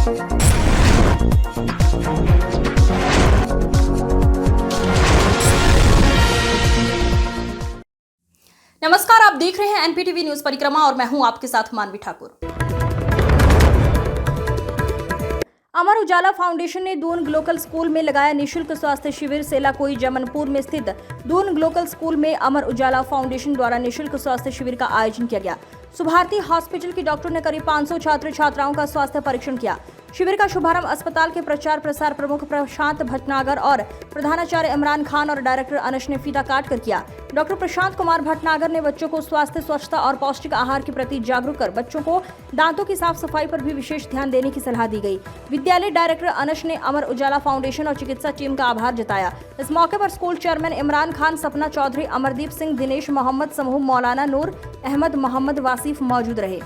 नमस्कार, आप देख रहे हैं एनपीटीवी न्यूज परिक्रमा और मैं हूं आपके साथ मानवी ठाकुर। अमर उजाला फाउंडेशन ने दून ग्लोकल स्कूल में लगाया निशुल्क स्वास्थ्य शिविर। सेलाकोई जमनपुर में स्थित दून ग्लोकल स्कूल में अमर उजाला फाउंडेशन द्वारा निशुल्क स्वास्थ्य शिविर का आयोजन किया गया। सुभारती हॉस्पिटल की डॉक्टर ने करीब 500 छात्र छात्राओं का स्वास्थ्य परीक्षण किया। शिविर का शुभारंभ अस्पताल के प्रचार प्रसार प्रमुख प्रशांत भटनागर और प्रधानाचार्य इमरान खान और डायरेक्टर अनश ने फीता काट कर किया। डॉक्टर प्रशांत कुमार भटनागर ने बच्चों को स्वास्थ्य, स्वच्छता और पौष्टिक आहार के प्रति जागरूक कर बच्चों को दांतों की साफ सफाई पर भी विशेष ध्यान देने की सलाह दी गई। विद्यालय डायरेक्टर अनश ने अमर उजाला फाउंडेशन और चिकित्सा टीम का आभार जताया। इस मौके पर स्कूल चेयरमैन इमरान खान, सपना चौधरी, अमरदीप सिंह, दिनेश मोहम्मद समूह, मौलाना नूर अहमद, मोहम्मद वासिफ मौजूद रहे।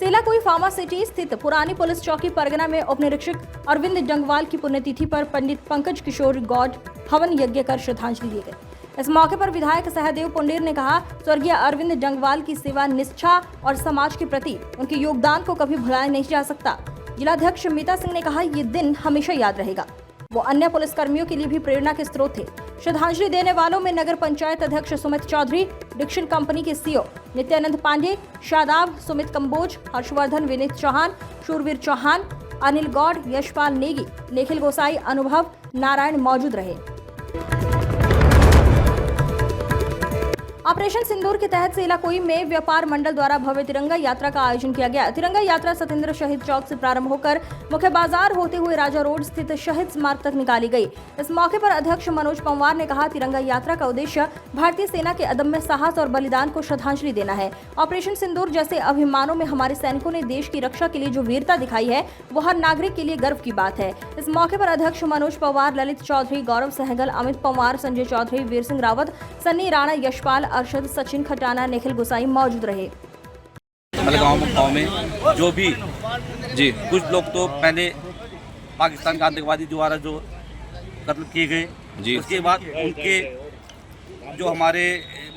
सेलाकोई फार्मासिटी स्थित पुरानी पुलिस चौकी परगना में उपनिरीक्षक अरविंद डंगवाल की पुण्यतिथि पर पंडित पंकज किशोर गौड़ हवन यज्ञ कर श्रद्धांजलि दी गई। इस मौके पर विधायक सहदेव पुंडेर ने कहा, स्वर्गीय अरविंद डंगवाल की सेवा, निष्ठा और समाज के प्रति उनके योगदान को कभी भुलाया नहीं जा सकता। जिलाध्यक्ष मीता सिंह ने कहा, ये दिन हमेशा याद रहेगा। वो अन्य पुलिसकर्मियों के लिए भी प्रेरणा के स्रोत थे। श्रद्धांजलि देने वालों में नगर पंचायत अध्यक्ष सुमित चौधरी, डिक्शन कंपनी के सीईओ नित्यानंद पांडे, शादाब, सुमित कंबोज, हर्षवर्धन, विनीत चौहान, शूरवीर चौहान, अनिल गौड़, यशपाल नेगी, निखिल गोसाई, अनुभव नारायण मौजूद रहे। ऑपरेशन सिंदूर के तहत सेलाकोई में व्यापार मंडल द्वारा भव्य तिरंगा यात्रा का आयोजन किया गया। तिरंगा यात्रा सतेंद्र शहीद चौक से प्रारंभ होकर मुख्य बाजार होते हुए राजा रोड स्थित शहीद स्मारक तक निकाली गई। इस मौके पर अध्यक्ष मनोज पंवार ने कहा, तिरंगा यात्रा का उद्देश्य भारतीय सेना के अदम्य साहस और बलिदान को श्रद्धांजलि देना है। ऑपरेशन सिंदूर जैसे अभियानों में हमारे सैनिकों ने देश की रक्षा के लिए जो वीरता दिखाई है, वो हर नागरिक के लिए गर्व की बात है। इस मौके पर अध्यक्ष मनोज पंवार, ललित चौधरी, गौरव सहगल, अमित पंवार, संजय चौधरी, वीर सिंह रावत, सन्नी राणा, यशपाल, अरशद, सचिन खटाना, निखिल गोसाई मौजूद रहे। गाँव में जो भी जी कुछ लोग तो पहले पाकिस्तान के आतंकवादी द्वारा जो कत्ल किए गए जी, उसके बाद उनके जो हमारे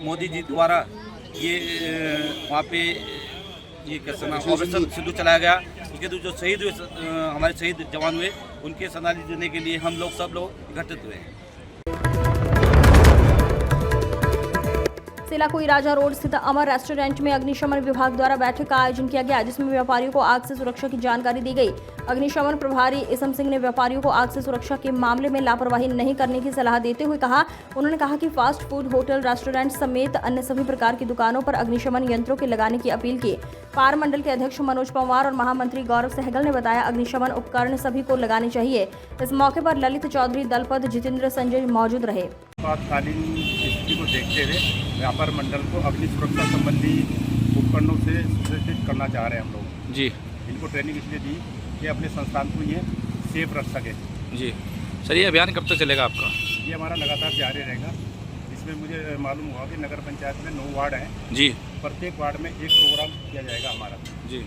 मोदी जी द्वारा ये वहाँ पे ये कैसे नाम ऑपरेशन सिंधु चलाया गया, उसके जो शहीद हुए हमारे शहीद जवान हुए, उनके श्रद्धांजलि देने के लिए हम लोग सब लोग एकत्रित हुए हैं। सेलाकोई राजा रोड स्थित अमर रेस्टोरेंट में अग्निशमन विभाग द्वारा बैठक का आयोजन किया गया, जिसमें व्यापारियों को आग से सुरक्षा की जानकारी दी गई। अग्निशमन प्रभारी इसम सिंह ने व्यापारियों को आग से सुरक्षा के मामले में लापरवाही नहीं करने की सलाह देते हुए कहा, उन्होंने कहा कि फास्ट फूड, होटल, रेस्टोरेंट समेत अन्य सभी प्रकार की दुकानों पर अग्निशमन यंत्रों के लगाने की अपील की। पार मंडल के अध्यक्ष मनोज पंवार और महामंत्री गौरव सहगल ने बताया, अग्निशमन उपकरण सभी को लगाने चाहिए। इस मौके पर ललित चौधरी, दलपत, जितेंद्र, संजय मौजूद रहे। आपातकालीन स्थिति को देखते हुए व्यापार मंडल को अग्नि सुरक्षा संबंधी उपकरणों से सुसज्जित करना चाह रहे हैं हम लोग जी। इनको ट्रेनिंग इसलिए दी कि अपने संस्थान को ये सेफ रख सके जी। सर, ये अभियान कब तक चलेगा आपका? ये हमारा लगातार जारी रहेगा। इसमें मुझे मालूम हुआ कि नगर पंचायत में 9 वार्ड हैं जी, प्रत्येक वार्ड में एक प्रोग्राम किया जाएगा हमारा जी।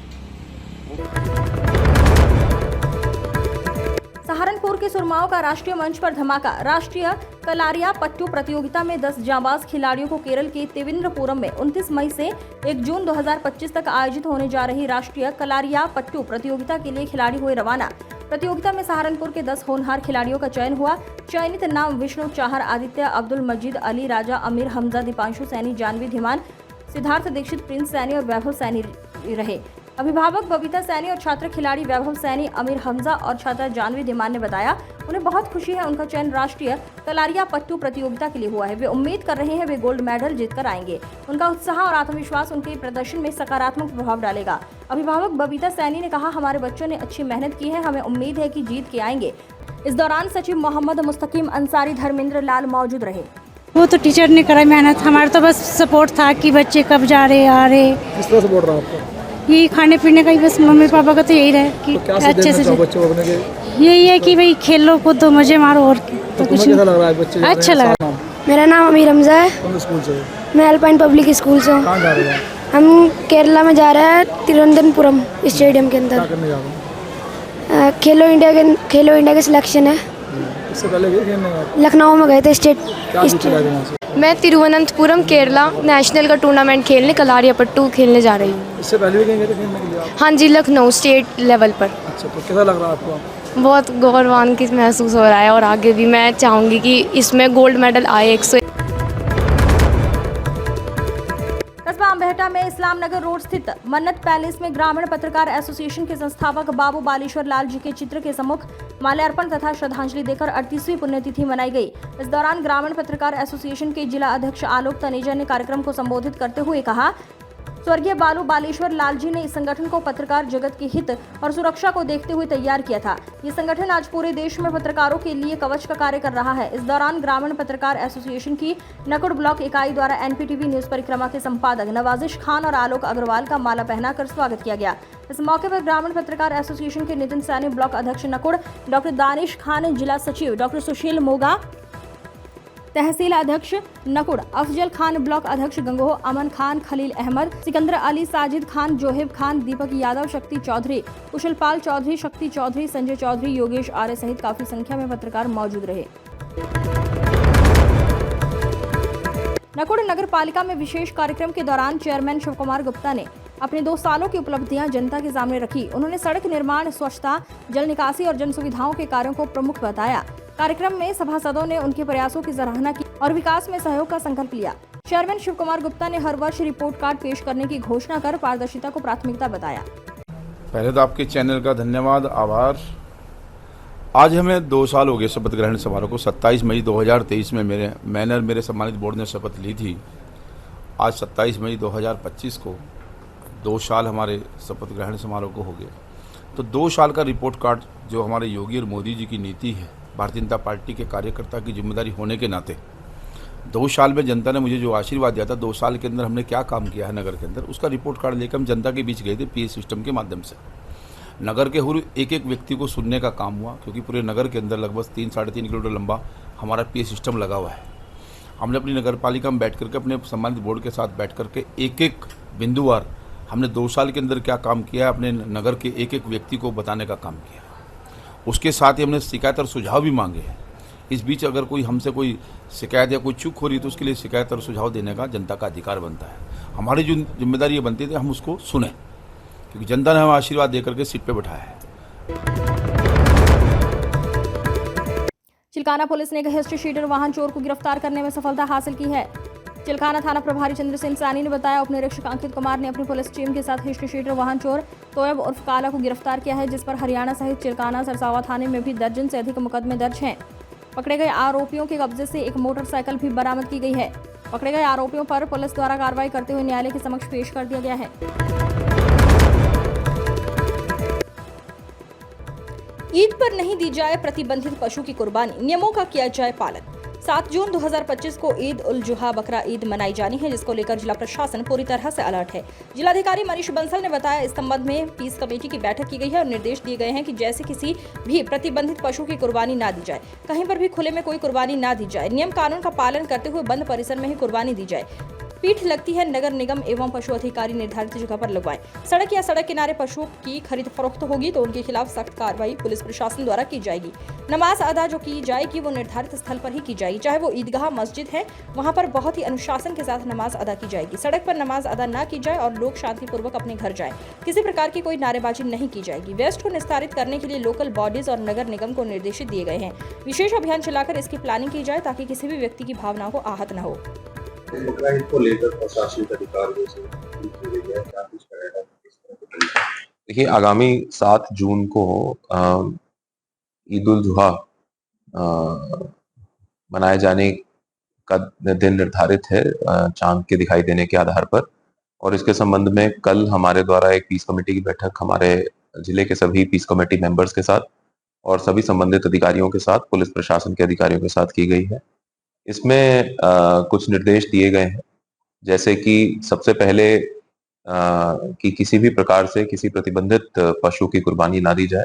सहारनपुर के सुरमाओं का राष्ट्रीय मंच पर धमाका। राष्ट्रीय कलारिया पट्टू प्रतियोगिता में 10 जांबाज खिलाड़ियों को केरल के त्रिवेंद्रपुरम में 29 मई से 1 जून 2025 तक आयोजित होने जा रही राष्ट्रीय कलारिया पट्टू प्रतियोगिता के लिए खिलाड़ी हुए रवाना। प्रतियोगिता में सहारनपुर के 10 होनहार खिलाड़ियों का चयन हुआ। चयनित नाम विष्णु चाहर, आदित्य, अब्दुल मजीद अली, राजा, अमीर हमजा, दीपांशु सैनी, जानवी धीमान, सिद्धार्थ दीक्षित, प्रिंस सैनी और वैभव सैनी रहे। अभिभावक बबीता सैनी और छात्र खिलाड़ी वैभव सैनी, अमीर हमजा और छात्रा जानवी धीमान ने बताया, उन्हें बहुत खुशी है, उनका चयन राष्ट्रीय कलारिया पट्टू प्रतियोगिता के लिए हुआ है। वे उम्मीद कर रहे हैं वे गोल्ड मेडल जीतकर आएंगे। उनका उत्साह और आत्मविश्वास उनके प्रदर्शन में सकारात्मक प्रभाव डालेगा। अभिभावक बबीता सैनी ने कहा, हमारे बच्चों ने अच्छी मेहनत की है, हमें उम्मीद है कि जीत के आएंगे। इस दौरान सचिव मोहम्मद मुस्तकीम अंसारी, धर्मेंद्र लाल मौजूद रहे। वो तो टीचर ने करा मेहनत, हमारा तो बस सपोर्ट था कि बच्चे कब जा रहे आ रहे। किस तरह सपोर्ट रहा आपका? यही खाने पीने का ही, बस मम्मी पापा का तो यही रहे कि तो अच्छे से बच्चों को अपने के? यही है कि भाई खेलो कूदो तो मजे मारो और तो कुछ कैसा लग रहा है बच्चे? अच्छा लगा। मेरा नाम अमीर हमजा है। कौन स्कूल से? मैं अल्पाइन पब्लिक स्कूल से हूँ। कहाँ जा रहे हैं? हम केरला में जा रहे हैं, तिरुवनंतपुरम स्टेडियम के अंदर। क्या करने जा रहे हैं? खेलो इंडिया के सिलेक्शन है। इससे पहले गए खेलने? लखनऊ में गए थे स्टेट। क्या जीत के लाए थे वहाँ से? मैं तिरुवनंतपुरम केरला नेशनल का टूर्नामेंट खेलने कलारियापट्टू खेलने जा रही हूँ। इससे पहले भी कहीं गए थे खेलने के लिए आप? हाँ जी, लखनऊ स्टेट लेवल पर। अच्छा, तो कैसा लग रहा है आपको? बहुत गौरवान्वित महसूस हो रहा है और आगे भी मैं चाहूँगी कि इसमें गोल्ड मेडल आए। 100 कस्बा अम्बेहटा में इस्लाम नगर रोड स्थित मन्नत पैलेस में ग्रामीण पत्रकार एसोसिएशन के संस्थापक बाबू बालेश्वर लाल जी के चित्र के सम्मुख माल्यार्पण तथा श्रद्धांजलि देकर 38वीं पुण्यतिथि मनाई गई। इस दौरान ग्रामीण पत्रकार एसोसिएशन के जिला अध्यक्ष आलोक तनेजा ने कार्यक्रम को संबोधित करते हुए कहा, स्वर्गीय बालू बालेश्वर लाल जी ने इस संगठन को पत्रकार जगत के हित और सुरक्षा को देखते हुए तैयार किया था। ये संगठन आज पूरे देश में पत्रकारों के लिए कवच का कार्य कर रहा है। इस दौरान ग्रामीण पत्रकार एसोसिएशन की नकुड़ ब्लॉक इकाई द्वारा एनपीटीवी न्यूज परिक्रमा के संपादक नवाजिश खान और आलोक अग्रवाल का माला पहनाकर स्वागत किया गया। इस मौके पर ग्रामीण पत्रकार एसोसिएशन के नितिन सैनी, ब्लॉक अध्यक्ष नकुड़, डॉक्टर दानिश खान, जिला सचिव डॉक्टर सुशील मोगा, तहसील अध्यक्ष नकुड़ अफजल खान, ब्लॉक अध्यक्ष गंगोह अमन खान, खलील अहमद, सिकंदर अली, साजिद खान, जोहेब खान, दीपक यादव, शक्ति चौधरी, कुशलपाल चौधरी, शक्ति चौधरी, संजय चौधरी, योगेश आर्य सहित काफी संख्या में पत्रकार मौजूद रहे। नकुड़ नगर पालिका में विशेष कार्यक्रम के दौरान चेयरमैन शिव कुमार गुप्ता ने अपने 2 सालों की उपलब्धियां जनता के सामने रखी। उन्होंने सड़क निर्माण, स्वच्छता, जल निकासी और जन सुविधाओं के कार्यों को प्रमुख बताया। कार्यक्रम में सभासदों ने उनके प्रयासों की सराहना की और विकास में सहयोग का संकल्प लिया। चेयरमैन शिव कुमार गुप्ता ने हर वर्ष रिपोर्ट कार्ड पेश करने की घोषणा कर पारदर्शिता को प्राथमिकता बताया। पहले तो आपके चैनल का धन्यवाद, आभार। आज हमें 2 साल हो गए शपथ ग्रहण समारोह को। 27 मई 2023 में मेरे सम्मानित बोर्ड ने शपथ ली थी। आज 27 मई 2025 को 2 साल हमारे शपथ ग्रहण समारोह को हो गए। तो 2 साल का रिपोर्ट कार्ड जो हमारे योगी और मोदी जी की नीति है, भारतीय जनता पार्टी के कार्यकर्ता की जिम्मेदारी होने के नाते 2 साल में जनता ने मुझे जो आशीर्वाद दिया था, 2 साल के अंदर हमने क्या काम किया है नगर के अंदर, उसका रिपोर्ट कार्ड लेकर हम जनता के बीच गए थे। पीए सिस्टम के माध्यम से नगर के हर एक व्यक्ति को सुनने का काम हुआ, क्योंकि पूरे नगर के अंदर लगभग 3-3.5 किलोमीटर लंबा हमारा पीए सिस्टम लगा हुआ है। हमने अपनी नगर पालिका में बैठ करके अपने सम्मानित बोर्ड के साथ बैठ करके एक बिंदुवार हमने 2 साल के अंदर क्या काम किया है अपने नगर के एक व्यक्ति को बताने का काम किया। उसके साथ ही हमने शिकायत और सुझाव भी मांगे हैं। इस बीच अगर कोई हमसे कोई शिकायत या कोई चूक हो रही तो उसके लिए शिकायत और सुझाव देने का जनता का अधिकार बनता है। हमारी जो जिम्मेदारी ये बनती है हम उसको सुने, क्योंकि जनता ने हमें आशीर्वाद देकर के सीट पे बिठाया है। चिल्काना पुलिस ने एक हिस्ट्री शीटर वाहन चोर को गिरफ्तार करने में सफलता हासिल की है। चिल्काना थाना प्रभारी चंद्रसेन सैनी ने बताया, उप निरीक्षक अंकित कुमार ने अपनी पुलिस टीम के साथ हिस्ट्री शीटर वाहन चोर तोयब उर्फ काला को गिरफ्तार किया है, जिस पर हरियाणा सहित चिल्काना, सरसावा थाने में भी दर्जन से अधिक मुकदमे दर्ज हैं। पकड़े गए आरोपियों के कब्जे से एक मोटरसाइकिल भी बरामद की गई है। पकड़े गए आरोपियों पर पुलिस द्वारा कार्रवाई करते हुए न्यायालय के समक्ष पेश कर दिया गया है। ईद पर नहीं दी जाए प्रतिबंधित पशु की कुर्बानी, नियमों का किया जाए पालन। 7 जून 2025 को ईद उल जुहा बकरा ईद मनाई जानी है, जिसको लेकर जिला प्रशासन पूरी तरह से अलर्ट है। जिलाधिकारी मनीष बंसल ने बताया, इस संबंध में पीस कमेटी की बैठक की गई है और निर्देश दिए गए हैं कि जैसे किसी भी प्रतिबंधित पशु की कुर्बानी ना दी जाए, कहीं पर भी खुले में कोई कुर्बानी ना दी जाए, नियम कानून का पालन करते हुए बंद परिसर में ही कुर्बानी दी जाए। पीठ लगती है नगर निगम एवं पशु अधिकारी निर्धारित जगह पर लगवाएं। सड़क या सड़क किनारे पशुओं की खरीद फरोख्त होगी तो उनके खिलाफ सख्त कार्रवाई पुलिस प्रशासन द्वारा की जाएगी। नमाज अदा जो की जाएगी वो निर्धारित स्थल पर ही की जाएगी, चाहे वो ईदगाह मस्जिद है, वहां पर बहुत ही अनुशासन के साथ नमाज अदा की जाएगी। सड़क पर नमाज अदा ना की जाए और लोग शांतिपूर्वक अपने घर जाएं। किसी प्रकार की कोई नारेबाजी नहीं की जाएगी। वेस्ट को निस्तारित करने के लिए लोकल बॉडीज और नगर निगम को निर्देशित दिए गए हैं। विशेष अभियान चलाकर इसकी प्लानिंग की जाए ताकि किसी भी व्यक्ति की भावनाओं को आहत न हो। को लेकर प्रशासनिक अधिकारियों से देखिए, आगामी 7 जून को ईद उल जुहा मनाए जाने का दिन निर्धारित है चांद के दिखाई देने के आधार पर, और इसके संबंध में कल हमारे द्वारा एक पीस कमेटी की बैठक हमारे जिले के सभी पीस कमेटी मेंबर्स के साथ और सभी संबंधित अधिकारियों के साथ, पुलिस प्रशासन के अधिकारियों के साथ की गई है। इसमें कुछ निर्देश दिए गए हैं, जैसे कि सबसे पहले कि किसी भी प्रकार से किसी प्रतिबंधित पशु की कुर्बानी ना दी जाए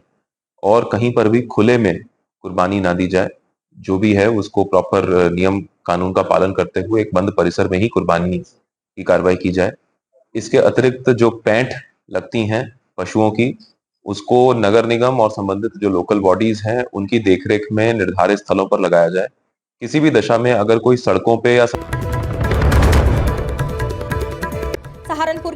और कहीं पर भी खुले में कुर्बानी ना दी जाए। जो भी है उसको प्रॉपर नियम कानून का पालन करते हुए एक बंद परिसर में ही कुर्बानी की कार्रवाई की जाए। इसके अतिरिक्त जो पैंठ लगती हैं पशुओं की, उसको नगर निगम और संबंधित जो लोकल बॉडीज हैं उनकी देखरेख में निर्धारित स्थलों पर लगाया जाए। किसी भी दशा में अगर कोई सड़कों पे या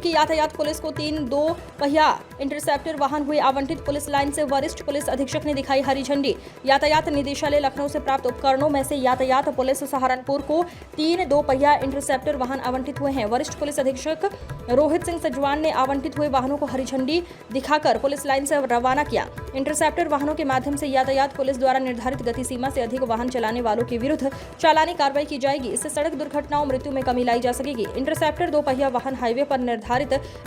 जबकि यातायात पुलिस को 3 2 पहिया इंटरसेप्टर वाहन हुए आवंटित। पुलिस लाइन से वरिष्ठ पुलिस अधीक्षक ने दिखाई हरी झंडी। यातायात निदेशालय लखनऊ से प्राप्त उपकरणों में से यातायात पुलिस सहारनपुर को 3 2 पहिया इंटरसेप्टर वाहन आवंटित हुए हैं। वरिष्ठ पुलिस अधीक्षक रोहित सिंह सजवान ने आवंटित हुए वाहनों को हरी झंडी दिखाकर पुलिस लाइन से रवाना किया। इंटरसेप्टर वाहनों के माध्यम से यातायात पुलिस द्वारा निर्धारित गति सीमा से अधिक वाहन चलाने वालों के विरुद्ध चालानी कार्रवाई की जाएगी। इससे सड़क दुर्घटनाओं मृत्यु में कमी लाई जा सकेगी। इंटरसेप्टर 2 पहिया वाहन हाईवे पर निर्धारित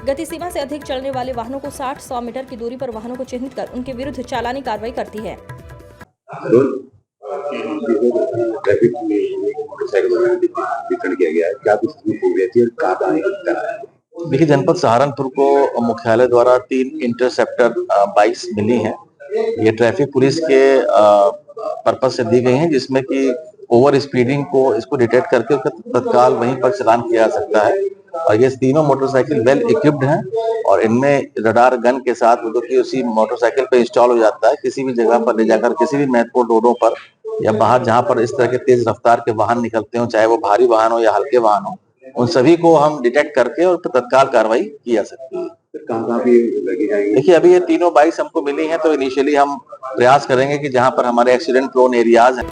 गति सीमा से अधिक चलने वाले वाहनों को 60-100 मीटर की दूरी पर वाहनों को चिन्हित कर उनके विरुद्ध चालानी कार्रवाई करती है। ट्रैफिक में मोटरसाइकिल वितरण किया गया है, क्या कुछ हो गई थी और कहाँ देखिए, जनपद सहारनपुर को मुख्यालय द्वारा 3 इंटरसेप्टर बाइक्स मिली हैं। ये ट्रैफिक पुलिस के पर्पज से दी गई हैं, जिसमें कि ओवर स्पीडिंग को इसको डिटेक्ट करके उसका तत्काल वहीं पर चालान किया जा सकता है। और ये तीनों मोटरसाइकिल वेल इक्विप्ड हैं और इनमें रडार गन के साथ जो कि उसी मोटरसाइकिल पे इंस्टॉल हो जाता है। किसी भी जगह पर ले जाकर किसी भी महत्वपूर्ण रोडों पर या बाहर जहां पर इस तरह के तेज रफ्तार के वाहन निकलते हो, चाहे वो भारी वाहन हो या हल्के वाहन हो, उन सभी को हम डिटेक्ट करके और तत्काल कार्रवाई की जा सकती है। देखिए, अभी ये तीनों बाइक्स हमको मिली हैं, तो इनिशियली हम प्रयास करेंगे कि जहां पर हमारे एक्सीडेंट प्रोन एरियाज हैं।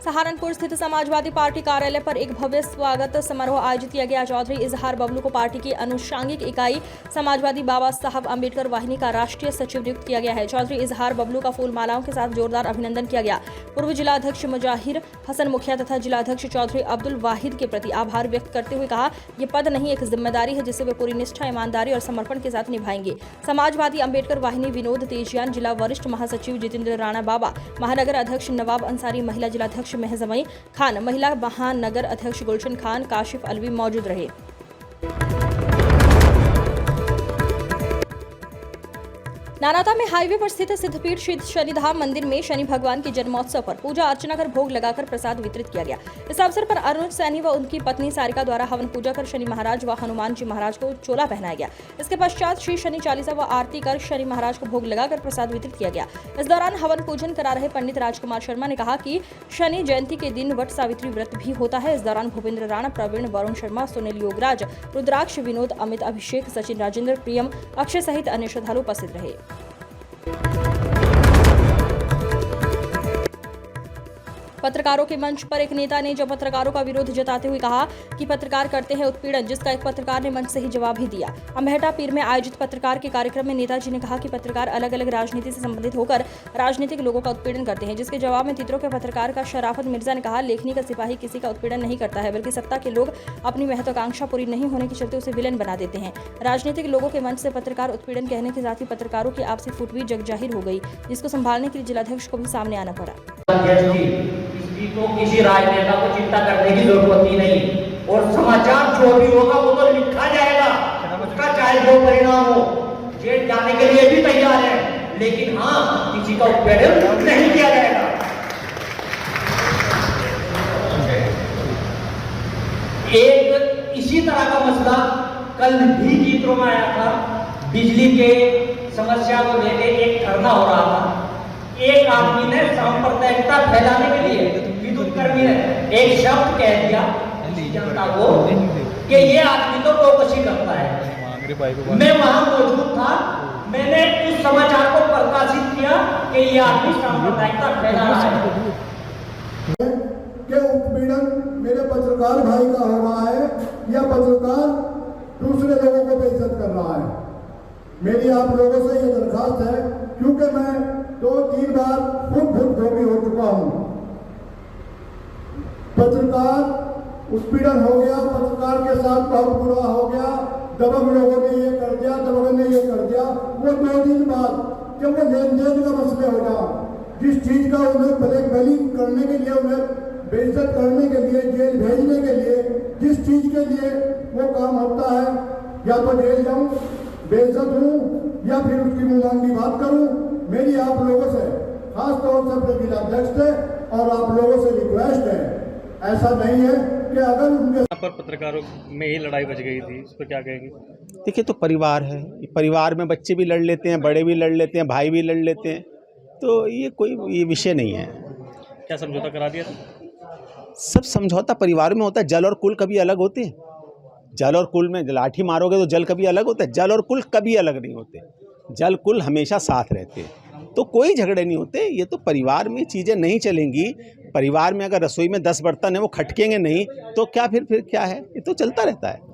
सहारनपुर स्थित समाजवादी पार्टी कार्यालय पर एक भव्य स्वागत समारोह आयोजित किया गया। चौधरी इजहार बबलू को पार्टी की अनुषांगिक इकाई समाजवादी बाबा साहब अम्बेडकर वाहिनी का राष्ट्रीय सचिव नियुक्त किया गया है। चौधरी इजहार बबलू का फूल मालाओं के साथ जोरदार अभिनंदन किया गया। पूर्व जिलाध्यक्ष मुजाहिर हसन मुखिया तथा जिलाध्यक्ष चौधरी अब्दुल वाहिद के प्रति आभार व्यक्त करते हुए कहा, ये पद नहीं एक जिम्मेदारी है जिसे वे पूरी निष्ठा, ईमानदारी और समर्पण के साथ निभाएंगे। समाजवादी अम्बेडकर वाहिनी विनोद तेजियान, जिला वरिष्ठ महासचिव जितेंद्र राणा बाबा, महानगर अध्यक्ष नवाब अंसारी, महिला जिलाध्यक्ष महजमई खान, महिला महानगर अध्यक्ष गुलशन खान, काशिफ अलवी मौजूद रहे। नानाता में हाईवे पर स्थित सिद्धपीठ श्री शनिधाम मंदिर में शनि भगवान के जन्मोत्सव पर पूजा अर्चना कर भोग लगाकर प्रसाद वितरित किया गया। इस अवसर पर अनुज सैनी व उनकी पत्नी सारिका द्वारा हवन पूजा कर शनि महाराज व हनुमान जी महाराज को चोला पहनाया गया। इसके पश्चात श्री शनि चालीसा व आरती कर शनि महाराज को भोग लगाकर प्रसाद वितरित किया गया। इस दौरान हवन पूजन करा रहे पंडित राजकुमार शर्मा ने कहा कि शनि जयंती के दिन वट सावित्री व्रत भी होता है। इस दौरान भूपेंद्र राणा, प्रवीण, वरुण शर्मा, सुनील योगराज, रुद्राक्ष, विनोद, अमित, अभिषेक, सचिन, राजेंद्र, प्रियम, अक्षय सहित अन्य श्रद्धालु उपस्थित रहे। पत्रकारों के मंच पर एक नेता ने जब पत्रकारों का विरोध जताते हुए कहा कि पत्रकार करते हैं उत्पीड़न, जिसका एक पत्रकार ने मंच से ही जवाब भी दिया। अम्बेहटा पीर में आयोजित पत्रकार के कार्यक्रम में नेताजी ने कहा कि पत्रकार अलग अलग राजनीति से संबंधित होकर राजनीतिक लोगों का उत्पीड़न करते हैं, जिसके जवाब में तित्रों के पत्रकार का शराफत मिर्जा ने कहा, लेखनी का सिपाही किसी का उत्पीड़न नहीं करता है, बल्कि सत्ता के लोग अपनी महत्वाकांक्षा पूरी नहीं होने के चलते उसे विलेन बना देते हैं। राजनीतिक लोगों के मंच से पत्रकार उत्पीड़न कहने के साथ ही पत्रकारों की आपसी फुटवी जग जाहिर हो गई, जिसको संभालने के लिए जिलाध्यक्ष को भी सामने आना पड़ा। तो किसी राजनेता को चिंता करने की जरूरत होती नहीं, और समाचार जो भी होगा वो तो लिखा जाएगा, उसका चाहे जो परिणाम हो, जेल जाने के लिए भी तैयार है, लेकिन हाँ, किसी का उत्पीड़न नहीं किया जाएगा। एक इसी तरह का मसला कल भी चित्रों में आया था। बिजली के समस्या को लेकर एक धरना हो रहा था। एक आदमी ने सांप्रदायिकता फैलाने के लिए, विद्युत कर्मी ने एक शब्द कह दिया जनता को कि ये आदमी तो चौकसी करता है। मैं वहां मौजूद था, मैंने उस समाचार को प्रकाशित किया कि ये आदमी सांप्रदायिकता फैला रहा है। कि उत्पीड़न मेरे पत्रकार भाई का हो रहा है या पत्रकार दूसरे लोगों को बेइज्जत कर रहा है। मेरी आप लोगों से ये दरखास्त है, क्योंकि मैं 2-3 बार खुद भोगी हो चुका हूं। पत्रकार उत्पीड़न हो गया, पत्रकार के साथ बहुत बुरा हो गया, दबंग लोगों ने ये कर दिया, दबंग ने ये कर दिया। वो 2 दिन बाद जब वो लेन देन का मसले हो गया, जिस चीज का उन्हें ब्लैकमेलिंग करने के लिए, उन्हें बेइज्जत करने के लिए, जेल भेजने के लिए, जिस चीज के लिए वो काम होता है, या तो जेल जाऊं, बेइज्जत हूं, या फिर उसकी मुंहमांगी बात करूं। मेरी आप लोगों से खास तौर से अपने जिलाध्यक्ष से और आप लोगों से रिक्वेस्ट है, ऐसा नहीं है कि अगर उनके यहाँ पर पत्रकारों में ही लड़ाई बच गई थी, इस पर क्या कहेंगे? देखिए, तो परिवार है, परिवार में बच्चे भी लड़ लेते हैं, बड़े भी लड़ लेते हैं, भाई भी लड़ लेते हैं, तो ये विषय नहीं है। क्या समझौता करा दिया था? सब समझौता परिवार में होता है। जल और कुल कभी अलग होते हैं? जल और कुल में लाठी मारोगे तो जल कभी अलग होता है, जल और कुल कभी अलग नहीं होते, जल कुल हमेशा साथ रहते हैं। तो कोई झगड़े नहीं होते। ये तो परिवार में चीज़ें नहीं चलेंगी। परिवार में अगर रसोई में 10 बर्तन है वो खटकेंगे नहीं तो क्या फिर क्या है, ये तो चलता रहता है।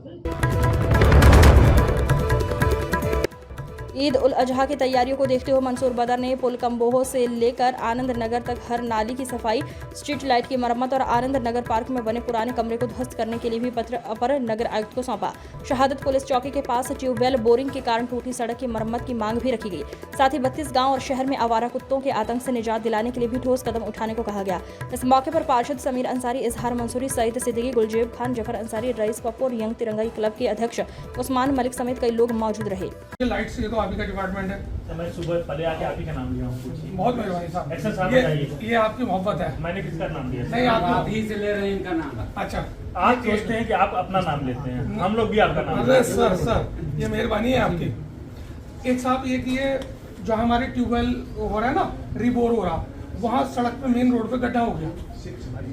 ईद उल अजहा की तैयारियों को देखते हुए मंसूर बदर ने पुल कम्बोह से लेकर आनंद नगर तक हर नाली की सफाई, स्ट्रीट लाइट की मरम्मत और आनंद नगर पार्क में बने पुराने कमरे को ध्वस्त करने के लिए भी पत्र अपर नगर आयुक्त को सौंपा। शहादत पुलिस चौकी के पास ट्यूबवेल बोरिंग के कारण टूटी सड़क की मरम्मत की मांग भी रखी गई। साथ ही 32 गाँव और शहर में आवारा कुत्तों के आतंक से निजात दिलाने के लिए भी ठोस कदम उठाने को कहा गया। इस मौके पर पार्षद समीर अंसारी, इजहार मंसूरी, सईद सिद्दीकी, गुलजेब खान, जफर अंसारी, रईस पप्पू और यंग तिरंगाई क्लब के अध्यक्ष उस्मान मलिक समेत कई लोग मौजूद रहे। लाइट से तो आप ही का डिपार्टमेंट है, तो मैं सुबह पहले आके आप ही का नाम लिया हूँ। बहुत मेहरबानी साहब। एक्शन साहब बताइए, ये आपकी मोहब्बत है। मैंने किसका नाम लिया? नहीं, आप ही से ले रहे हैं इनका नाम। अच्छा, आप सोचते हैं कि आप अपना नाम लेते हैं, हम लोग भी आपका नाम। अरे सर ये मेहरबानी है आपकी। एक साहब ये कि ये जो हमारे ट्यूबवेल हो रहा है ना, रिबोर हो रहा, वहाँ सड़क पे मेन रोड पे गड्ढा हो गया।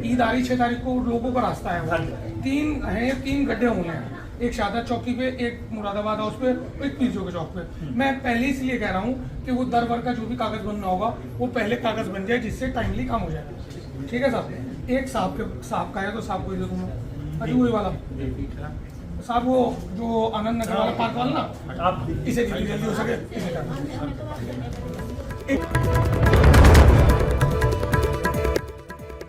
ईद आ रही 6 तारीख को, लोगों का रास्ता है वो 3 गड्ढे होने हैं, एक शाहदत चौकी पे, एक मुरादाबाद हाउस पे, एक पीरजो के चौक पे। मैं पहले इसलिए कह रहा हूँ कि वो दर का जो भी कागज बनना होगा वो पहले कागज बन जाए, जिससे टाइमली काम हो जाए। ठीक है साहब। एक साहब का है तो साहब को ही दे दूँगा। अरे वही वाला साहब, वो जो आनंद नगर वाला पार्क वाला ना, आप इसे जल्दी हो सके इसे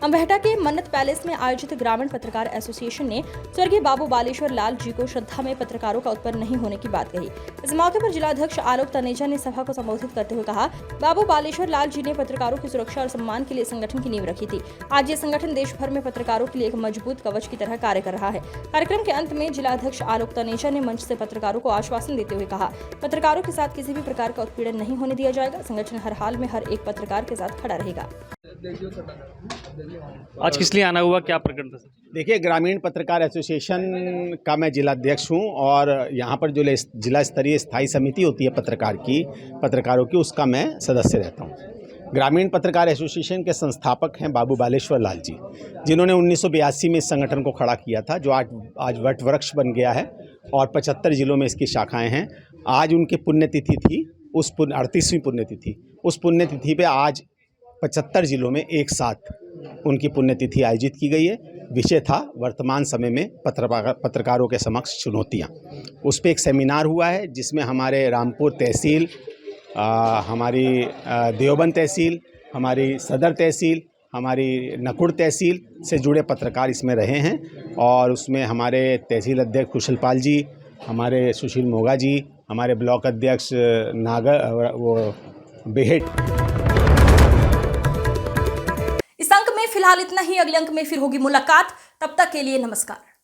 अम्बेहटा के मन्नत पैलेस में आयोजित ग्रामीण पत्रकार एसोसिएशन ने स्वर्गीय बाबू बालेश्वर लाल जी को श्रद्धा में पत्रकारों का उत्पन्न नहीं होने की बात कही। इस मौके पर जिलाध्यक्ष आलोक तनेजा ने सभा को संबोधित करते हुए कहा, बाबू बालेश्वर लाल जी ने पत्रकारों की सुरक्षा और सम्मान के लिए संगठन की नींव रखी थी। आज ये संगठन देश भर में पत्रकारों के लिए एक मजबूत कवच की तरह कार्य कर रहा है। कार्यक्रम के अंत में जिलाध्यक्ष आलोक तनेजा ने मंच से पत्रकारों को आश्वासन देते हुए कहा, पत्रकारों के साथ किसी भी प्रकार का उत्पीड़न नहीं होने दिया जाएगा। संगठन हर हाल में हर एक पत्रकार के साथ खड़ा रहेगा। आज किस लिए आना हुआ, क्या प्रकरण था? देखिए, ग्रामीण पत्रकार एसोसिएशन का मैं जिलाध्यक्ष हूं और यहाँ पर जो जिला स्तरीय स्थायी समिति होती है पत्रकारों की, उसका मैं सदस्य रहता हूं। ग्रामीण पत्रकार एसोसिएशन के संस्थापक हैं बाबू बालेश्वर लाल जी, जिन्होंने 1982 में इस संगठन को खड़ा किया था, जो आज वट वृक्ष बन गया है और 75 जिलों में इसकी शाखाएँ हैं। आज उनकी पुण्यतिथि थी, 38वीं पुण्यतिथि। उस पुण्यतिथि पर आज 75 जिलों में एक साथ उनकी पुण्यतिथि आयोजित की गई है। विषय था वर्तमान समय में पत्रकारों के समक्ष चुनौतियां। उस पर एक सेमिनार हुआ है जिसमें हमारे रामपुर तहसील, हमारी देवबंद तहसील, हमारी सदर तहसील, हमारी नकुड़ तहसील से जुड़े पत्रकार इसमें रहे हैं और उसमें हमारे तहसील अध्यक्ष कुशलपाल जी, हमारे सुशील मोगा जी, हमारे ब्लॉक अध्यक्ष बेहेट। इस अंक में फिलहाल इतना ही। अगले अंक में फिर होगी मुलाकात। तब तक के लिए नमस्कार।